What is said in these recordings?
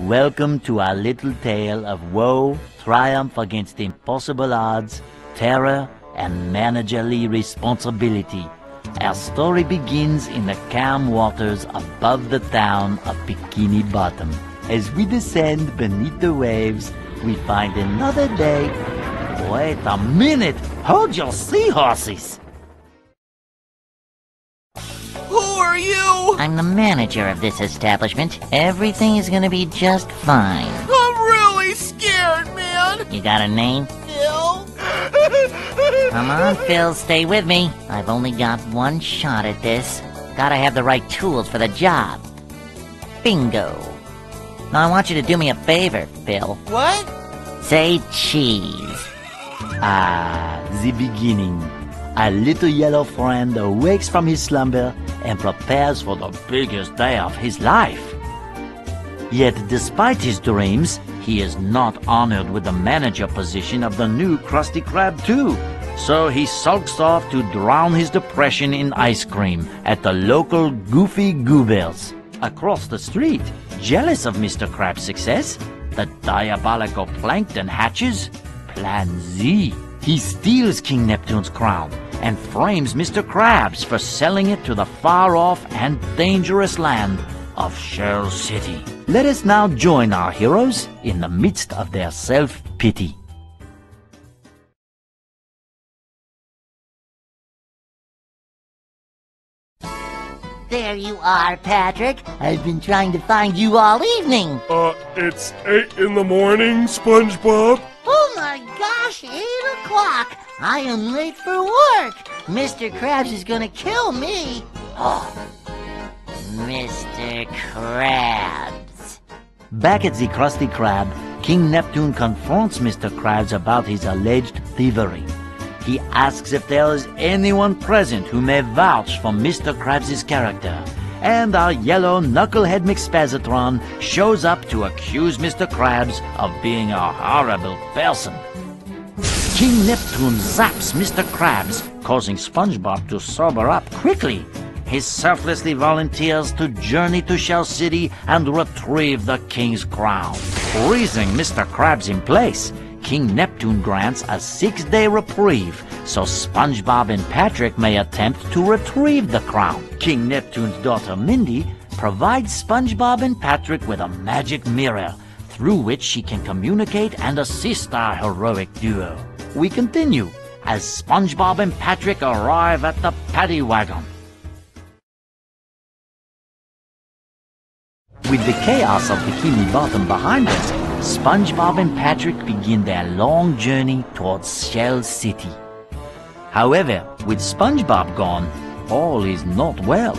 Welcome to our little tale of woe, triumph against impossible odds, terror, and managerly responsibility. Our story begins in the calm waters above the town of Bikini Bottom. As we descend beneath the waves, we find another day. Wait a minute! Hold your seahorses! Who are you? I'm the manager of this establishment. Everything is gonna be just fine. I'm really scared, man. You got a name? Phil? Come on, Phil, stay with me. I've only got one shot at this. Gotta have the right tools for the job. Bingo. Now I want you to do me a favor, Phil. What? Say cheese. The beginning. A little yellow friend awakes from his slumber and prepares for the biggest day of his life. Yet despite his dreams, he is not honored with the manager position of the new Krusty Krab too. So he sulks off to drown his depression in ice cream at the local Goofy Goobers. Across the street, jealous of Mr. Krab's success, the diabolical Plankton hatches Plan Z. He steals King Neptune's crown and frames Mr. Krabs for selling it to the far-off and dangerous land of Shell City. Let us now join our heroes in the midst of their self-pity. There you are, Patrick. I've been trying to find you all evening. It's 8 in the morning, SpongeBob. Oh my gosh, 8 o'clock. I am late for work. Mr. Krabs is gonna kill me. Oh, Mr. Krabs. Back at the Krusty Krab, King Neptune confronts Mr. Krabs about his alleged thievery. He asks if there is anyone present who may vouch for Mr. Krabs' character, and our yellow knucklehead McSpazatron shows up to accuse Mr. Krabs of being a horrible person. King Neptune zaps Mr. Krabs, causing SpongeBob to sober up quickly. He selflessly volunteers to journey to Shell City and retrieve the king's crown. Freezing Mr. Krabs in place, King Neptune grants a 6-day reprieve so SpongeBob and Patrick may attempt to retrieve the crown. King Neptune's daughter Mindy provides SpongeBob and Patrick with a magic mirror through which she can communicate and assist our heroic duo. We continue as SpongeBob and Patrick arrive at the paddy wagon. With the chaos of Bikini Bottom behind us, SpongeBob and Patrick begin their long journey towards Shell City. However, with SpongeBob gone, all is not well.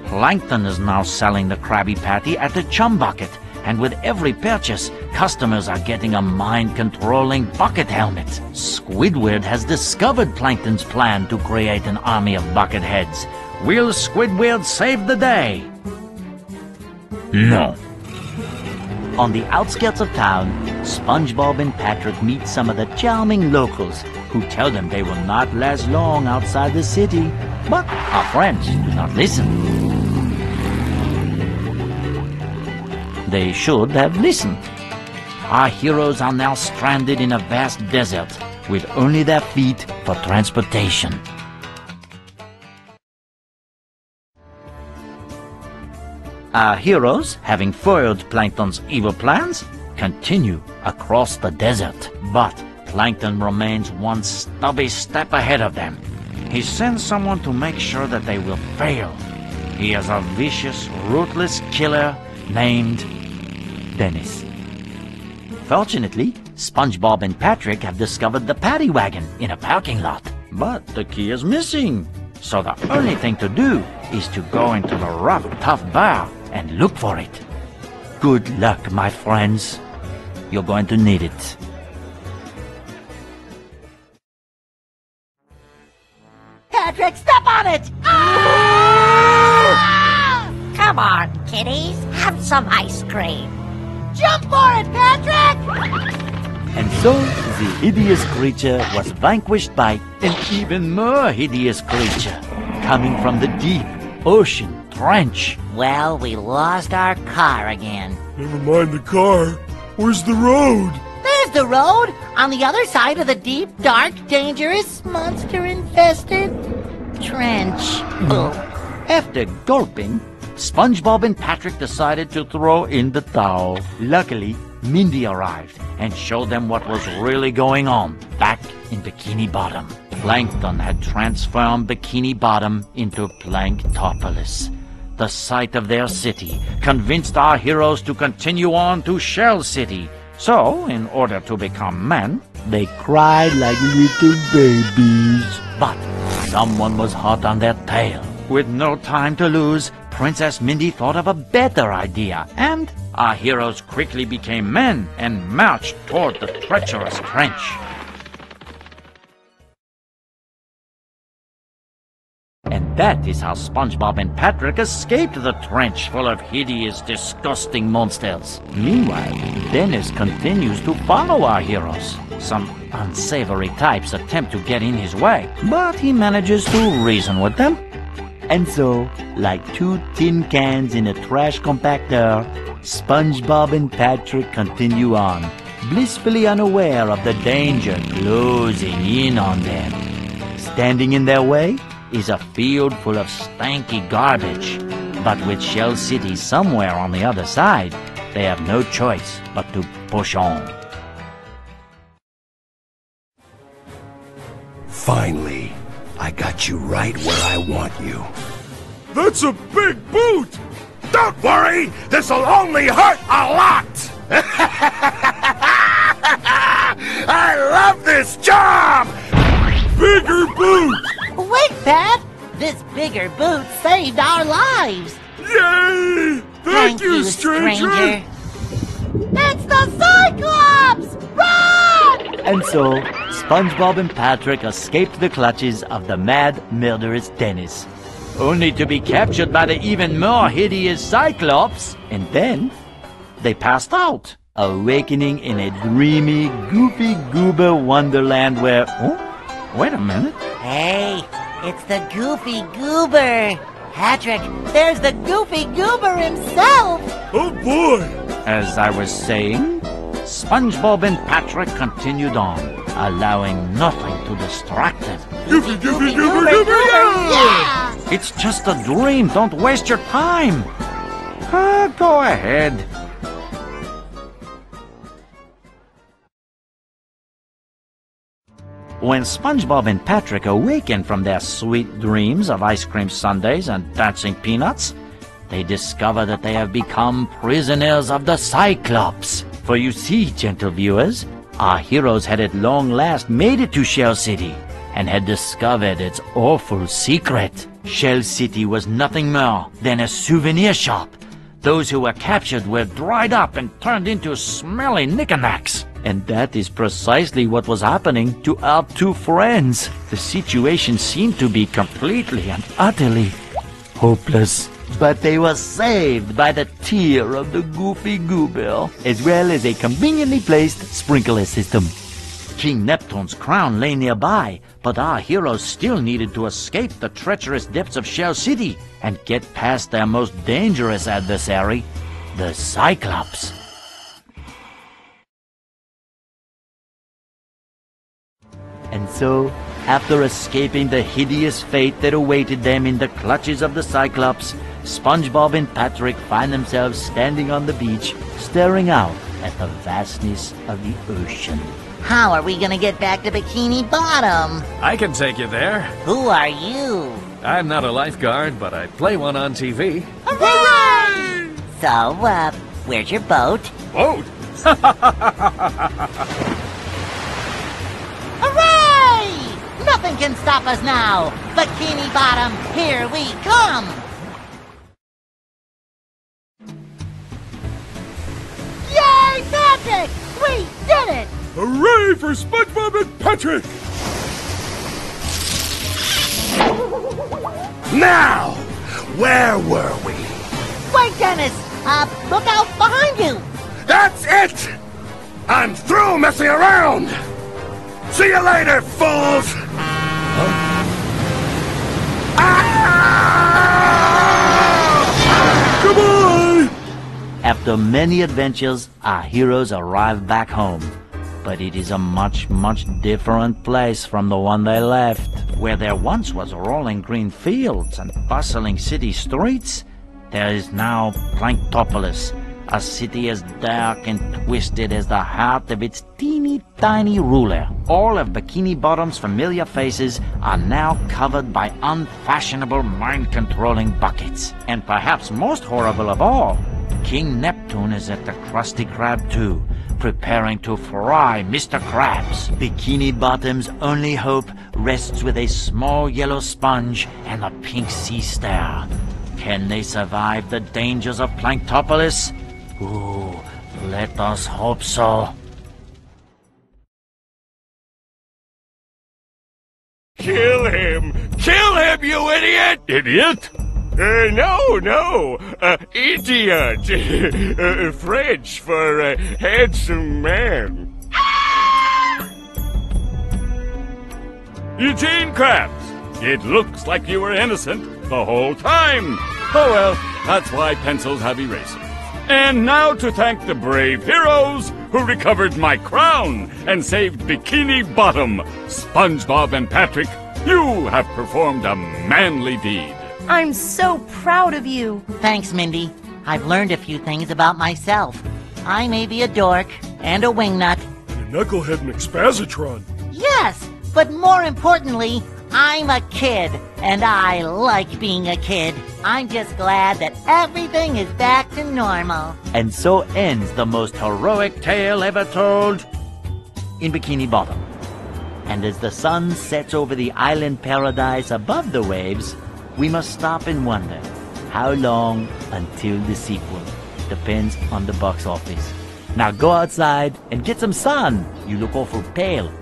Plankton is now selling the Krabby Patty at the Chum Bucket, and with every purchase, customers are getting a mind-controlling bucket helmet. Squidward has discovered Plankton's plan to create an army of bucket heads. Will Squidward save the day? No. On the outskirts of town, SpongeBob and Patrick meet some of the charming locals who tell them they will not last long outside the city. But our friends do not listen. They should have listened. Our heroes are now stranded in a vast desert with only their feet for transportation. Our heroes, having foiled Plankton's evil plans, continue across the desert. But Plankton remains one stubby step ahead of them. He sends someone to make sure that they will fail. He is a vicious, ruthless killer named Dennis. Fortunately, SpongeBob and Patrick have discovered the paddy wagon in a parking lot. But the key is missing. So the only thing to do is to go into the rough, tough bar and look for it. Good luck, my friends. You're going to need it. Patrick, step on it! Ah! Come on, kiddies, have some ice cream. Jump for it, Patrick! And so, the hideous creature was vanquished by an even more hideous creature, coming from the deep ocean trench. Well, we lost our car again. Never mind the car. Where's the road? There's the road, on the other side of the deep, dark, dangerous, monster-infested trench. After gulping, SpongeBob and Patrick decided to throw in the towel. Luckily, Mindy arrived and showed them what was really going on back in Bikini Bottom. Plankton had transformed Bikini Bottom into Planktopolis. The sight of their city convinced our heroes to continue on to Shell City. So, in order to become men, they cried like little babies. But someone was hot on their tail. With no time to lose, Princess Mindy thought of a better idea, and our heroes quickly became men and marched toward the treacherous trench. And that is how SpongeBob and Patrick escaped the trench full of hideous, disgusting monsters. Meanwhile, Dennis continues to follow our heroes. Some unsavory types attempt to get in his way, but he manages to reason with them. And so, like two tin cans in a trash compactor, SpongeBob and Patrick continue on, blissfully unaware of the danger closing in on them. Standing in their way is a field full of stanky garbage, but with Shell City somewhere on the other side, they have no choice but to push on. Finally, I got you right where I want you. That's a big boot! Don't worry, this'll only hurt a lot! I love this job! Bigger boot! Wait, Pat! This bigger boot saved our lives! Yay! Thank you, stranger! It's the Cyclops! Run! And so, SpongeBob and Patrick escaped the clutches of the mad, murderous Dennis, only to be captured by the even more hideous Cyclops, and then they passed out, awakening in a dreamy, goofy goober wonderland where... Oh, wait a minute. Hey, it's the Goofy Goober! Patrick, there's the Goofy Goober himself! Oh boy! As I was saying, SpongeBob and Patrick continued on, allowing nothing to distract them. Goofy, goofy, goober, goober, yeah! It's just a dream. Don't waste your time. Go ahead. When SpongeBob and Patrick awaken from their sweet dreams of ice cream sundaes and dancing peanuts, they discover that they have become prisoners of the Cyclops. For you see, gentle viewers, our heroes had at long last made it to Shell City and had discovered its awful secret. Shell City was nothing more than a souvenir shop. Those who were captured were dried up and turned into smelly knickknacks. And that is precisely what was happening to our two friends. The situation seemed to be completely and utterly hopeless. But they were saved by the tear of the Goofy Goober, as well as a conveniently placed sprinkler system. King Neptune's crown lay nearby, but our heroes still needed to escape the treacherous depths of Shell City and get past their most dangerous adversary, the Cyclops. And so, after escaping the hideous fate that awaited them in the clutches of the Cyclops, SpongeBob and Patrick find themselves standing on the beach, staring out at the vastness of the ocean. How are we gonna get back to Bikini Bottom? I can take you there. Who are you? I'm not a lifeguard, but I play one on TV. Hooray! So, where's your boat? Boat? Hooray! Nothing can stop us now! Bikini Bottom, here we come! Yay, Patrick! We did it! Hooray for SpongeBob and Patrick! Now, where were we? Wait, Dennis! Look out behind you! That's it! I'm through messing around! See you later, fools! Huh? Ah! After many adventures, our heroes arrive back home. But it is a much, much different place from the one they left. Where there once was rolling green fields and bustling city streets, there is now Planktopolis, a city as dark and twisted as the heart of its teeny tiny ruler. All of Bikini Bottom's familiar faces are now covered by unfashionable mind-controlling buckets. And perhaps most horrible of all, King Neptune is at the Krusty Krab too, preparing to fry Mr. Krabs. Bikini Bottom's only hope rests with a small yellow sponge and a pink sea star. Can they survive the dangers of Planktopolis? Ooh, let us hope so. Kill him! Kill him, you idiot! Idiot? No, idiot. French for handsome man. Eugene Krabs, it looks like you were innocent the whole time. Oh well, that's why pencils have erasers. And now to thank the brave heroes who recovered my crown and saved Bikini Bottom, SpongeBob and Patrick, you have performed a manly deed. I'm so proud of you. Thanks, Mindy. I've learned a few things about myself. I may be a dork and a wingnut. Your Knucklehead McSpazitron. Yes, but more importantly, I'm a kid, and I like being a kid. I'm just glad that everything is back to normal. And so ends the most heroic tale ever told in Bikini Bottom. And as the sun sets over the island paradise above the waves, we must stop and wonder, how long until the sequel? Depends on the box office. Now go outside and get some sun. You look awful pale.